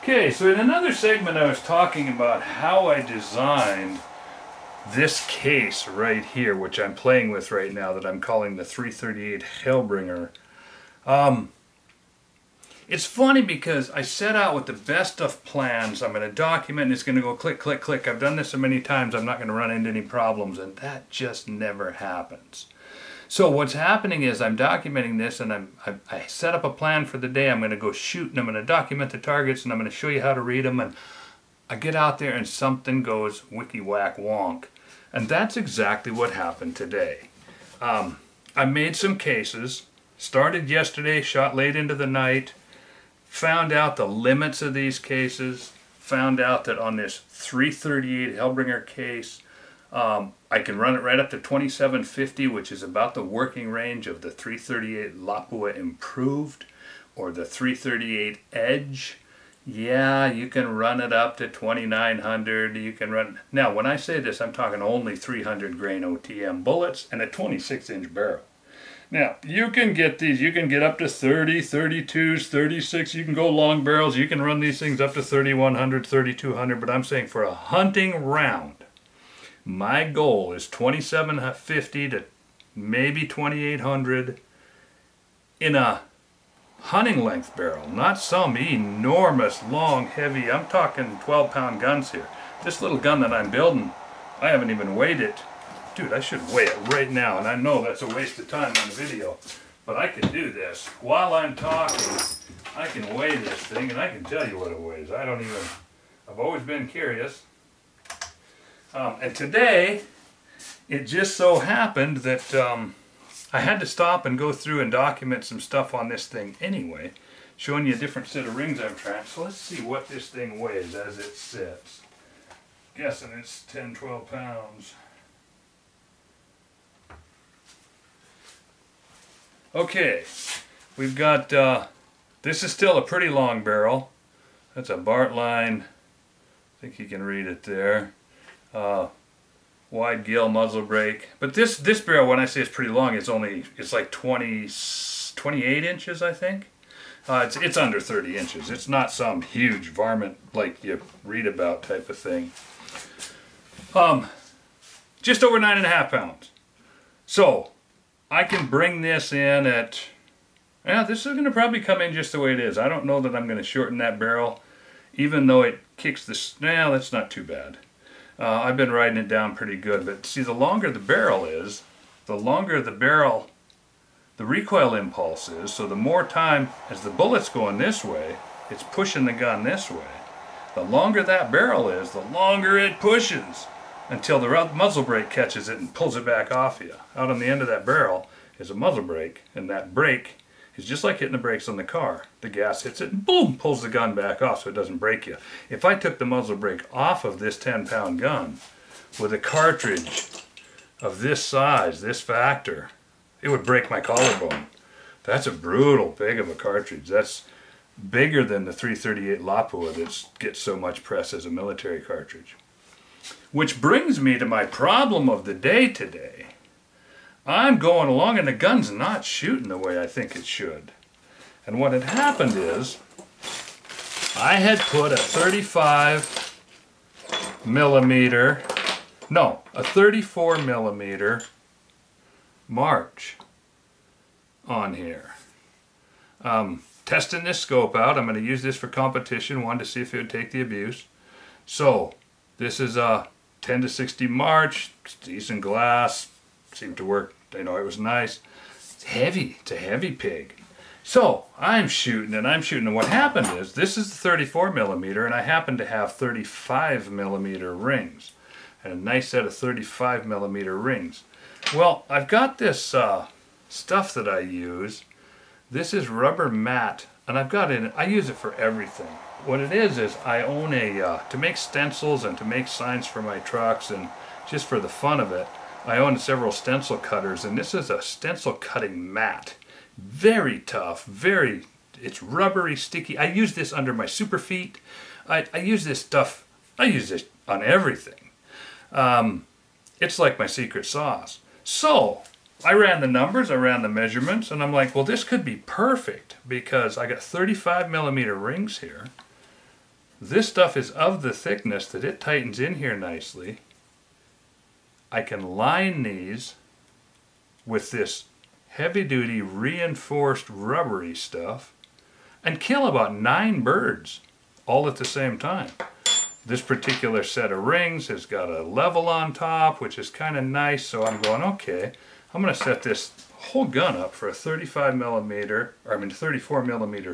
Okay, so in another segment I was talking about how I designed this case right here, which I'm playing with right now, that I'm calling the 338 HELLBRNGR. It's funny because I set out with the best of plans. I'm going to document and it's going to go click, click, click. I've done this so many times I'm not going to run into any problems, and that just never happens. So what's happening is I'm documenting this, and I set up a plan for the day. I'm going to go shoot, and I'm going to document the targets, and I'm going to show you how to read them. And I get out there and something goes wiki-whack wonk. And that's exactly what happened today. I made some cases, started yesterday, shot late into the night, found out the limits of these cases, found out that on this 338 HELLBRNGR case, I can run it right up to 2750, which is about the working range of the 338 Lapua Improved or the 338 Edge. Yeah, you can run it up to 2900. You can run. Now, when I say this, I'm talking only 300 grain OTM bullets and a 26-inch barrel. Now, you can get these, you can get up to 30, 32s, 36, you can go long barrels, you can run these things up to 3100, 3200, but I'm saying for a hunting round, my goal is 2750 to maybe 2800 in a hunting length barrel, not some enormous, long, heavy, I'm talking 12-pound guns here. This little gun that I'm building, I haven't even weighed it. Dude, I should weigh it right now, and I know that's a waste of time on the video, but I can do this. While I'm talking, I can weigh this thing, and I can tell you what it weighs. I've always been curious. And today, it just so happened that I had to stop and go through and document some stuff on this thing anyway, showing you a different set of rings I'm trying. So let's see what this thing weighs as it sits. Guessing it's 10, 12 pounds. Okay, we've got, this is still a pretty long barrel. That's a Bartline, I think you can read it there. Wide gill muzzle brake. But this barrel, when I say it's pretty long, it's like 28 inches, I think. It's under 30 inches. It's not some huge varmint like you read about type of thing. Just over 9.5 pounds. So, I can bring this in at, yeah, this is going to probably come in just the way it is. I don't know that I'm going to shorten that barrel, even though it kicks the, nah, that's not too bad. I've been riding it down pretty good, but see, the longer the barrel is, the longer the barrel, the recoil impulse is, so the more time, as the bullet's going this way, it's pushing the gun this way. The longer that barrel is, the longer it pushes, until the muzzle brake catches it and pulls it back off you. Out on the end of that barrel is a muzzle brake, and that brake is just like hitting the brakes on the car. The gas hits it and boom, pulls the gun back off so it doesn't break you. If I took the muzzle brake off of this 10-pound gun with a cartridge of this size, this factor, it would break my collarbone. That's a brutal big of a cartridge. That's bigger than the 338 Lapua that gets so much press as a military cartridge. Which brings me to my problem of the day today. I'm going along and the gun's not shooting the way I think it should. And what had happened is, I had put a 35 millimeter, no, a 34 millimeter March on here. Testing this scope out. I'm going to use this for competition, wanted to see if it would take the abuse. So, this is a 10 to 60 March, it's decent glass, seemed to work, you know, it was nice. It's heavy, it's a heavy pig. So, I'm shooting, and what happened is, this is the 34 millimeter, and I happen to have 35 millimeter rings. And a nice set of 35 millimeter rings. Well, I've got this stuff that I use. This is rubber mat, and I've got it, I use it for everything. What it is I own a, to make stencils and to make signs for my trucks and just for the fun of it, I own several stencil cutters, and this is a stencil cutting mat. Very tough, it's rubbery, sticky. I use this under my super feet. I use this stuff, I use this on everything. It's like my secret sauce. So, I ran the numbers, I ran the measurements, and I'm like, well, this could be perfect because I got 35 millimeter rings here. This stuff is of the thickness that it tightens in here nicely. I can line these with this heavy-duty reinforced rubbery stuff and kill about 9 birds all at the same time. This particular set of rings has got a level on top, which is kind of nice, so I'm going, okay, I'm going to set this whole gun up for a 34 millimeter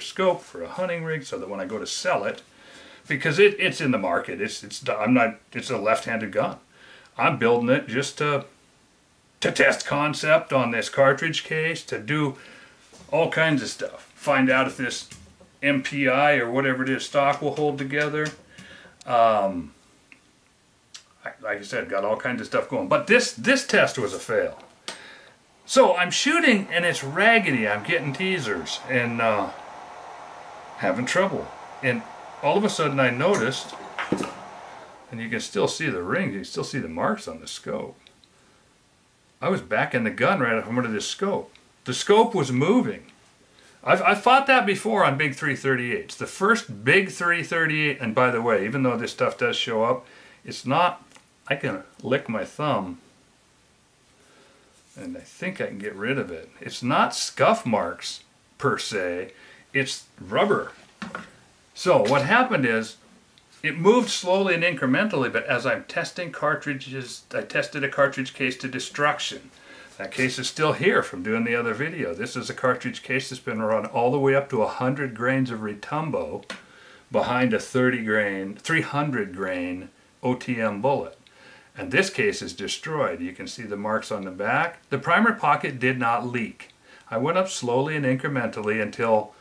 scope for a hunting rig, so that when I go to sell it, because it's in the market, it's a left-handed gun. I'm building it just to test concept on this cartridge case, to do all kinds of stuff. Find out if this MPI or whatever it is stock will hold together. Like I said, got all kinds of stuff going. But this test was a fail. So I'm shooting and it's raggedy. I'm getting teasers and having trouble. And all of a sudden I noticed, and you can still see the rings, you can still see the marks on the scope. I was backing the gun right up under this scope. The scope was moving. I've fought that before on big 338s. The first big 338, and by the way, even though this stuff does show up, it's not, I can lick my thumb and I think I can get rid of it. It's not scuff marks per se, it's rubber. So what happened is, it moved slowly and incrementally, but as I'm testing cartridges, I tested a cartridge case to destruction. That case is still here from doing the other video. This is a cartridge case that's been run all the way up to 100 grains of retumbo behind a 300 grain OTM bullet. And this case is destroyed. You can see the marks on the back. The primer pocket did not leak. I went up slowly and incrementally until,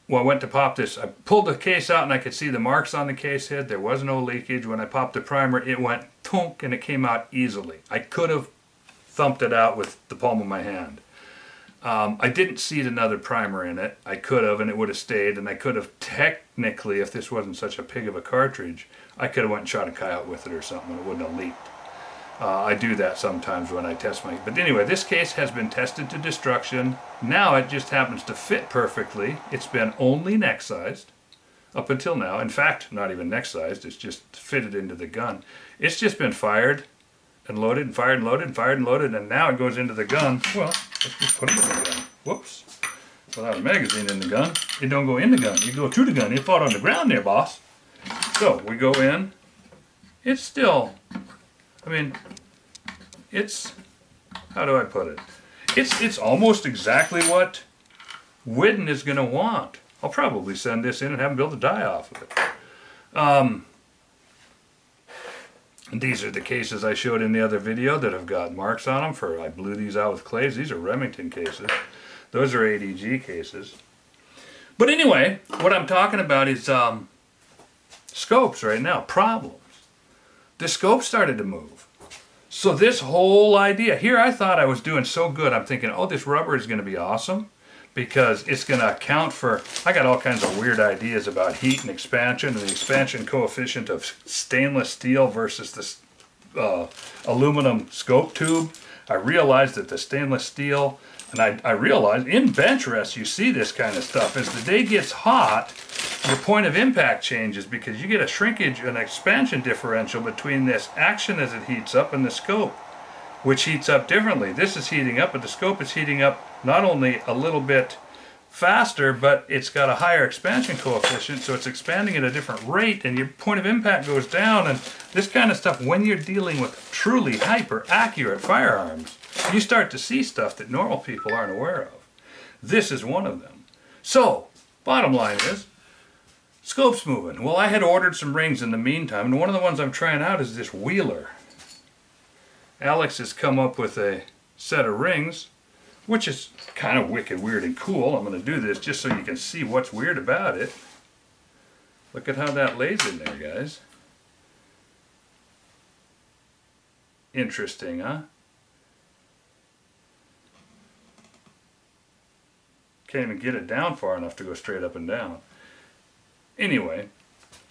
well, I went to pop this. I pulled the case out and I could see the marks on the case head. There was no leakage. When I popped the primer, it went thunk and it came out easily. I could have thumped it out with the palm of my hand. I didn't seed another primer in it. I could have, and it would have stayed, and I could have technically, if this wasn't such a pig of a cartridge, I could have went and shot a coyote with it or something and it wouldn't have leaked. I do that sometimes when I test my... But anyway, this case has been tested to destruction. Now it just happens to fit perfectly. It's been only neck sized up until now. In fact, not even neck sized. It's just fitted into the gun. It's just been fired and loaded and fired and loaded and fired and loaded, and now it goes into the gun. Well, let's just put it in the gun. Whoops. Without a magazine in the gun, it don't go in the gun. You go to the gun. It fought on the ground there, boss. So we go in. It's still, I mean, it's, how do I put it? It's almost exactly what Whidden is going to want. I'll probably send this in and have him build a die off of it. And these are the cases I showed in the other video that have got marks on them for, I blew these out with clays. These are Remington cases. Those are ADG cases. But anyway, what I'm talking about is scopes right now, problems. The scope started to move. So this whole idea, here I thought I was doing so good, I'm thinking, oh, this rubber is going to be awesome because it's going to account for, I got all kinds of weird ideas about heat and expansion and the expansion coefficient of stainless steel versus this aluminum scope tube. I realized that the stainless steel, and I realized in bench rests you see this kind of stuff. As the day gets hot, your point of impact changes because you get a shrinkage, an expansion differential between this action as it heats up and the scope, which heats up differently. This is heating up, but the scope is heating up not only a little bit faster, but it's got a higher expansion coefficient, so it's expanding at a different rate, and your point of impact goes down. And this kind of stuff, when you're dealing with truly hyper accurate firearms, you start to see stuff that normal people aren't aware of. This is one of them. So, bottom line is, scope's moving. Well, I had ordered some rings in the meantime, and one of the ones I'm trying out is this Wheeler. Alex has come up with a set of rings, which is kind of wicked weird and cool. I'm going to do this just so you can see what's weird about it. Look at how that lays in there, guys. Interesting, huh? Can't even get it down far enough to go straight up and down. Anyway,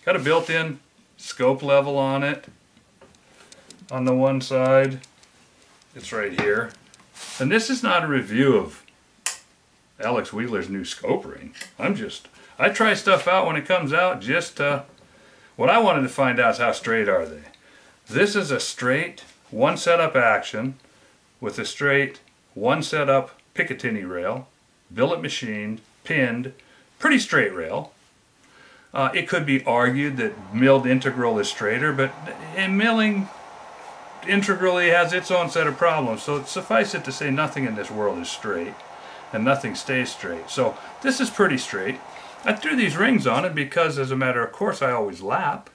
got a built-in scope level on it. On the one side, it's right here. And this is not a review of Alex Wheeler's new scope ring. I try stuff out when it comes out just to What I wanted to find out is how straight are they. This is a straight one setup action with a straight one setup Picatinny rail, billet machined, pinned, pretty straight rail. It could be argued that milled integral is straighter, but milling integrally has its own set of problems, so suffice it to say nothing in this world is straight and nothing stays straight. So this is pretty straight. I threw these rings on it because, as a matter of course, I always lap.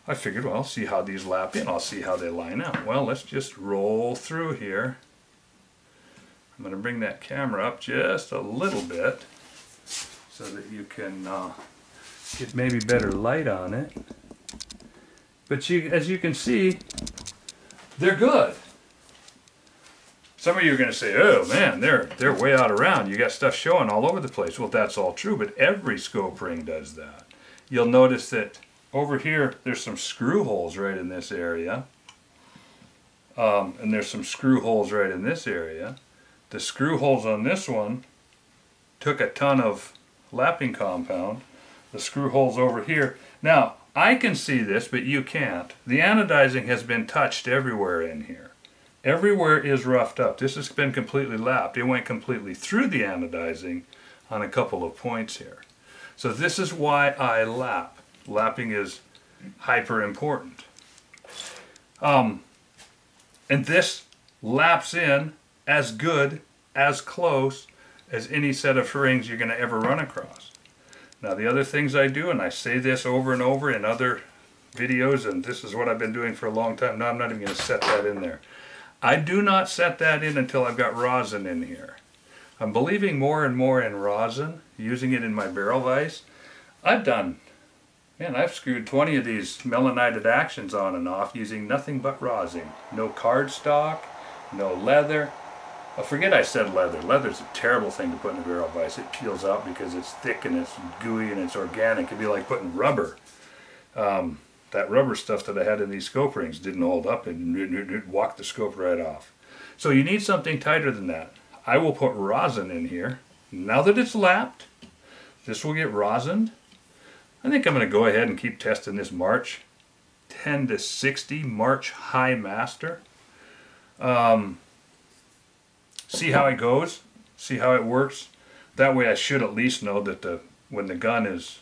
I figured, well, I'll see how these lap in, I'll see how they line out. Well, let's just roll through here. I'm going to bring that camera up just a little bit so that you can get maybe better light on it. But as you can see, they're good. Some of you are going to say, oh man, they're way out of round. You got stuff showing all over the place. Well, that's all true, but every scope ring does that. You'll notice that over here, there's some screw holes right in this area. And there's some screw holes right in this area. The screw holes on this one took a ton of lapping compound. The screw holes over here. Now, I can see this, but you can't. The anodizing has been touched everywhere in here. Everywhere is roughed up. This has been completely lapped. It went completely through the anodizing on a couple of points here. So this is why I lap. Lapping is hyper important. And this laps in as good, as close as any set of rings you're going to ever run across. Now the other things I do, and I say this over and over in other videos, and this is what I've been doing for a long time. No, I'm not even going to set that in there. I do not set that in until I've got rosin in here. I'm believing more and more in rosin, using it in my barrel vise. I've screwed 20 of these melanited actions on and off using nothing but rosin. No cardstock, no leather. Oh, forget I said leather. Leather's a terrible thing to put in a barrel vise. It peels out because it's thick and it's gooey and it's organic. It'd be like putting rubber. That rubber stuff that I had in these scope rings didn't hold up and it walked the scope right off. So you need something tighter than that. I will put rosin in here. Now that it's lapped, this will get rosined. I think I'm going to go ahead and keep testing this March 10 to 60 March High Master. See how it goes, see how it works. That way I should at least know that when the gun is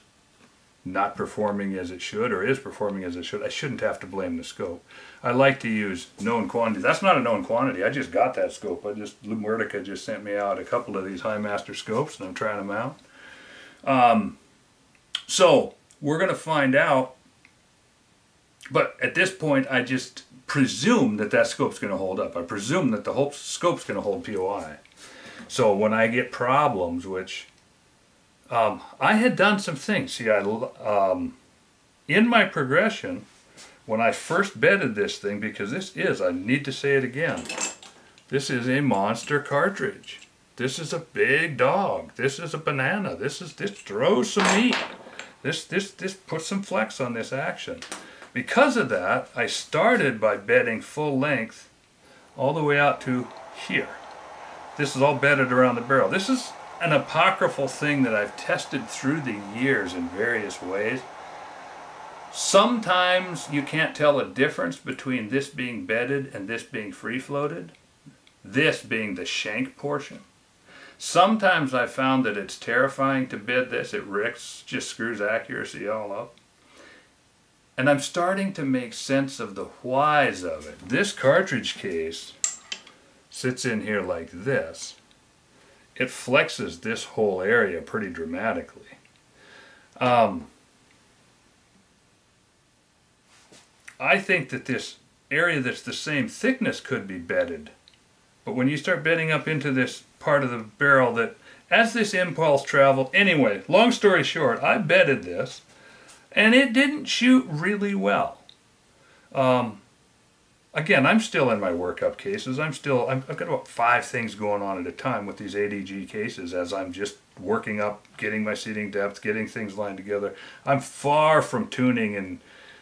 not performing as it should or is performing as it should, I shouldn't have to blame the scope. I like to use known quantity. That's not a known quantity. I just got that scope. Wildcat just sent me out a couple of these High Master scopes and I'm trying them out. So we're going to find out, but at this point I just presume that scope's going to hold up. I presume that the whole scope's going to hold POI. So when I get problems, which I had done some things. See, in my progression, when I first bedded this thing, because I need to say it again, this is a monster cartridge. This is a big dog. This is a banana. This throws some meat. This puts some flex on this action. Because of that, I started by bedding full length all the way out to here. This is all bedded around the barrel. This is an apocryphal thing that I've tested through the years in various ways. Sometimes you can't tell a difference between this being bedded and this being free-floated, this being the shank portion. Sometimes I found that it's terrifying to bed this. It just screws accuracy all up. And I'm starting to make sense of the whys of it. This cartridge case sits in here like this. It flexes this whole area pretty dramatically. I think that this area that's the same thickness could be bedded. But when you start bedding up into this part of the barrel that, as this impulse traveled, anyway, long story short, I bedded this and it didn't shoot really well. Again, I'm still in my workup cases. I've got about 5 things going on at a time with these ADG cases as I'm just working up, getting my seating depth, getting things lined together. I'm far from tuning, and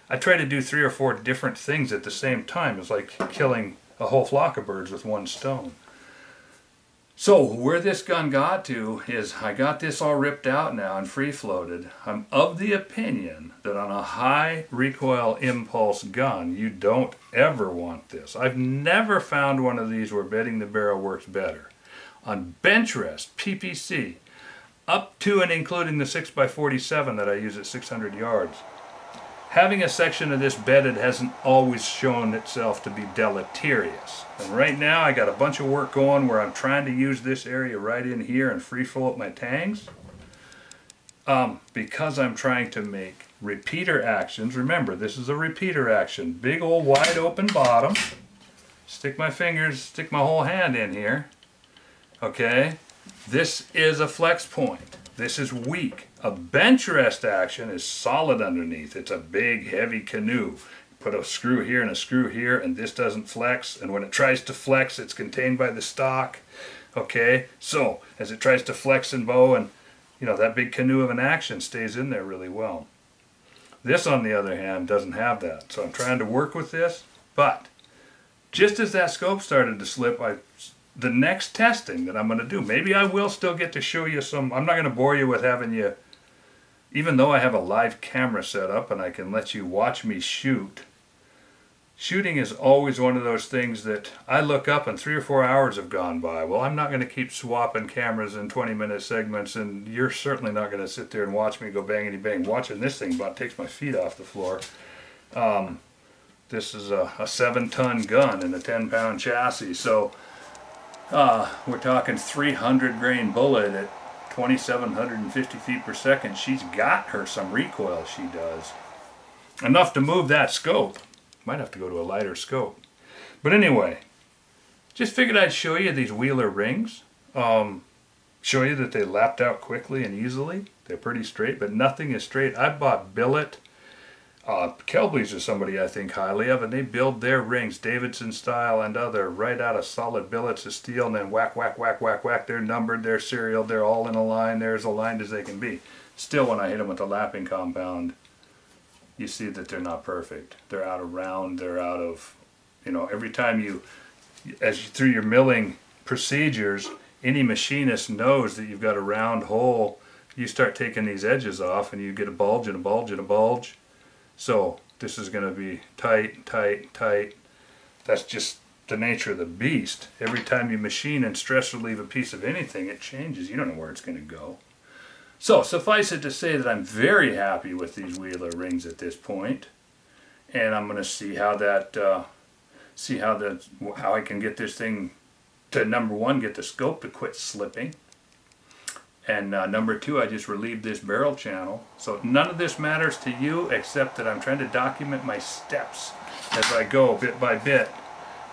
I try to do 3 or 4 different things at the same time. It's like killing a whole flock of birds with one stone. So where this gun got to is I got this all ripped out now and free floated. I'm of the opinion that on a high recoil impulse gun, you don't ever want this. I've never found one of these where bedding the barrel works better. On bench rest, PPC, up to and including the 6x47 that I use at 600 yards, having a section of this bedded hasn't always shown itself to be deleterious. And right now I got a bunch of work going where I'm trying to use this area right in here and free float my tangs. Because I'm trying to make repeater actions. Remember, this is a repeater action. Big old wide open bottom. Stick my fingers, stick my whole hand in here. Okay? This is a flex point. This is weak. A bench rest action is solid underneath. It's a big, heavy canoe. Put a screw here and a screw here, and this doesn't flex. And when it tries to flex, it's contained by the stock. Okay? So, as it tries to flex and bow, and you know, that big canoe of an action stays in there really well. This, on the other hand, doesn't have that. So I'm trying to work with this, but just as that scope started to slip, the next testing that I'm going to do, maybe I will still get to show you some. I'm not going to bore you with having you, even though I have a live camera set up and I can let you watch me shoot. Shooting is always one of those things that I look up and 3 or 4 hours have gone by. Well, I'm not going to keep swapping cameras in 20-minute segments, and you're certainly not going to sit there and watch me go bangity bang. Watching this thing about takes my feet off the floor. This is a 7-ton gun and a 10-pound chassis, so we're talking 300 grain bullet at 2,750 feet per second. She's got her some recoil, she does. Enough to move that scope. Might have to go to a lighter scope. But anyway, just figured I'd show you these Wheeler rings. Show you that they lapped out quickly and easily. They're pretty straight, but nothing is straight. I bought billet. Kelby's is somebody I think highly of, and they build their rings, Davidson style and other, right out of solid billets of steel, and then whack, whack, whack, whack, whack. They're numbered, they're serial, they're all in a line. They're as aligned as they can be. Still, when I hit them with the lapping compound, you see that they're not perfect. They're out of round, they're out of, you know, every time through your milling procedures, any machinist knows that you've got a round hole. You start taking these edges off and you get a bulge and a bulge and a bulge. So this is going to be tight, tight, tight. That's just the nature of the beast. Every time you machine and stress relieve a piece of anything, it changes. You don't know where it's going to go. So suffice it to say that I'm very happy with these Wheeler rings at this point, and I'm going to see how how I can get this thing to, number one, get the scope to quit slipping, and number two, I just relieved this barrel channel. So none of this matters to you except that I'm trying to document my steps as I go bit by bit.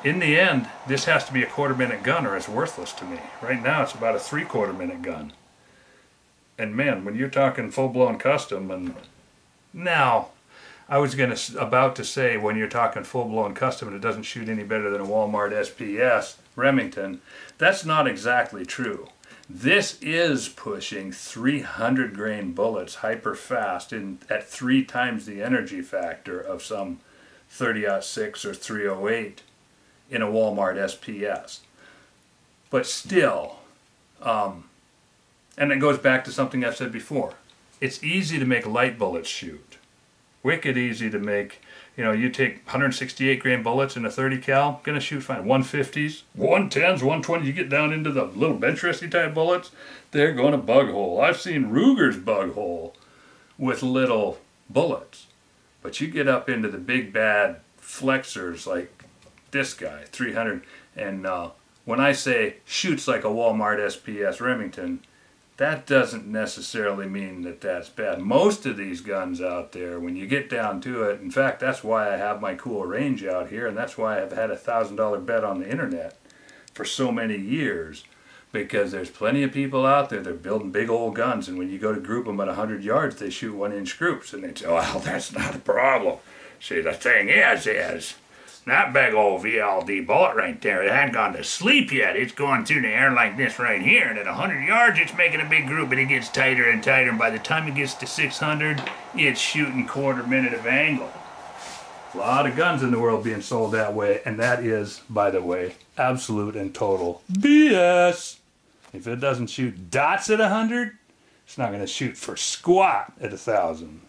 In the end, this has to be a 1/4 minute gun or it's worthless to me. Right now it's about a 3/4 minute gun. And man, when you're talking full-blown custom, and now I was about to say when you're talking full-blown custom and it doesn't shoot any better than a Walmart SPS Remington, that's not exactly true. This is pushing 300 grain bullets hyper fast at 3 times the energy factor of some 30-06 or 308 in a Walmart SPS. But still, and it goes back to something I've said before. It's easy to make light bullets shoot. Wicked easy to make. You know, you take 168 grain bullets in a 30 cal, gonna shoot fine. 150s, 110s, 120s, you get down into the little bench resty type bullets, they're gonna bug hole. I've seen Ruger's bug hole with little bullets. But you get up into the big bad flexors like this guy, 300, and when I say shoots like a Walmart SPS Remington, that doesn't necessarily mean that that's bad. Most of these guns out there, when you get down to it, in fact, that's why I have my cool range out here, and that's why I've had a $1,000 bet on the internet for so many years, because there's plenty of people out there that are building big old guns, and when you go to group them at 100 yards, they shoot 1-inch groups, and they say, well, that's not a problem. See, the thing is, that big old VLD bullet right there, it hadn't gone to sleep yet. It's going through the air like this right here, and at 100 yards, it's making a big group, and it gets tighter and tighter, and by the time it gets to 600, it's shooting 1/4 minute of angle. A lot of guns in the world being sold that way, and that is, by the way, absolute and total BS. If it doesn't shoot dots at 100, it's not going to shoot for squat at 1,000.